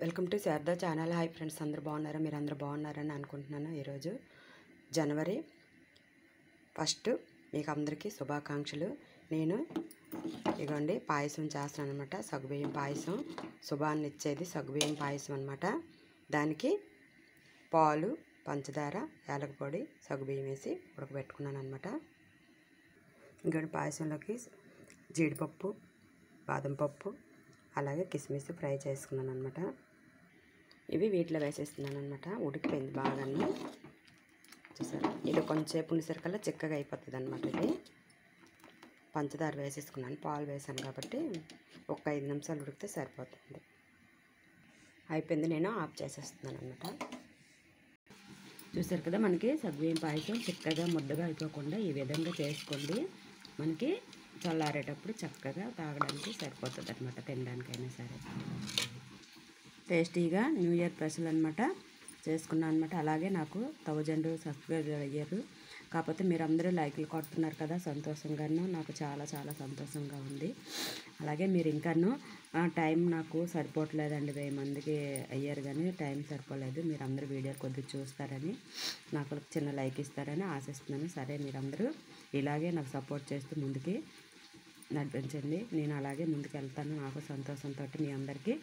Welcome to Sharada channel. Hi friends, అందరూ బాగున్నారా? మీరు అందరూ బాగున్నారని అనుకుంటున్నాను. ఈరోజు జనవరి 1 మీకు అందరికీ శుభాకాంక్షలు. నేను ఇగోండి పాయసం చేస్తాను అనమాట. సగ్గుబియ్యం పాయసం, శుభాన్ని ఇచ్చేది సగ్గుబియ్యం పాయసం అనమాట. దానికి పాలు, పంచదార, యాలక పొడి, సగ్గుబియ్యం వేసి ఉడకబెట్టుకున్నాను అనమాట. ఇంకోటి పాయసంలోకి జీడిపప్పు, బాదం పప్పు, అలాగే కిస్మిస్ ఫ్రై చేసుకున్నాను అనమాట. ఇవి వీటిలో వేసేస్తున్నాను అనమాట. ఉడికిపోయింది బాగా. చూసారా, ఇది కొంచెంసేపు ఉండేసరికల్లా చిక్కగా అయిపోతుంది అనమాట. ఇది పంచదార వేసేసుకున్నాను, పాలు వేసాను కాబట్టి ఒక 5 నిమిషాలు ఉడికితే సరిపోతుంది. అయిపోయింది, నేను ఆఫ్ చేసేస్తున్నాను అనమాట. చూసారు కదా, మనకి సగ్గుబియ్యం పాయసం చిక్కగా ముద్దగా అయిపోకుండా ఈ విధంగా చేసుకోండి. మనకి చల్లారేటప్పుడు చక్కగా తాగడానికి సరిపోతుంది అనమాట, తినడానికైనా సరే. టేస్టీగా న్యూ ఇయర్ స్పెషల్ అనమాట చేసుకున్నాను అనమాట. అలాగే నాకు 1000 సబ్స్క్రైబర్ అయ్యారు. కాకపోతే మీరు అందరూ లైక్లు కొడుతున్నారు కదా, సంతోషంగాను నాకు చాలా చాలా సంతోషంగా ఉంది. అలాగే మీరు ఇంకాను టైం నాకు సరిపోవట్లేదండి, 1000 మందికి అయ్యారు కానీ టైం సరిపోలేదు. మీరు అందరూ వీడియో కొద్దిగా చూస్తారని, నాకు చిన్న లైక్ ఇస్తారని ఆశిస్తున్నాను. సరే, మీరందరూ ఇలాగే నాకు సపోర్ట్ చేస్తూ ముందుకి నడిపించండి. నేను అలాగే ముందుకు వెళ్తాను. నాకు సంతోషంతో మీ అందరికీ,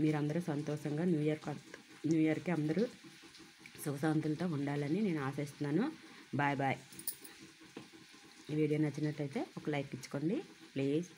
మీరందరూ సంతోషంగా న్యూ ఇయర్కి అందరూ సుఖశాంతులతో ఉండాలని నేను ఆశిస్తున్నాను. Bye bye. ఈ వీడియో నచ్చినట్టయితే ఒక లైక్ ఇచ్చుకోండి ప్లీజ్.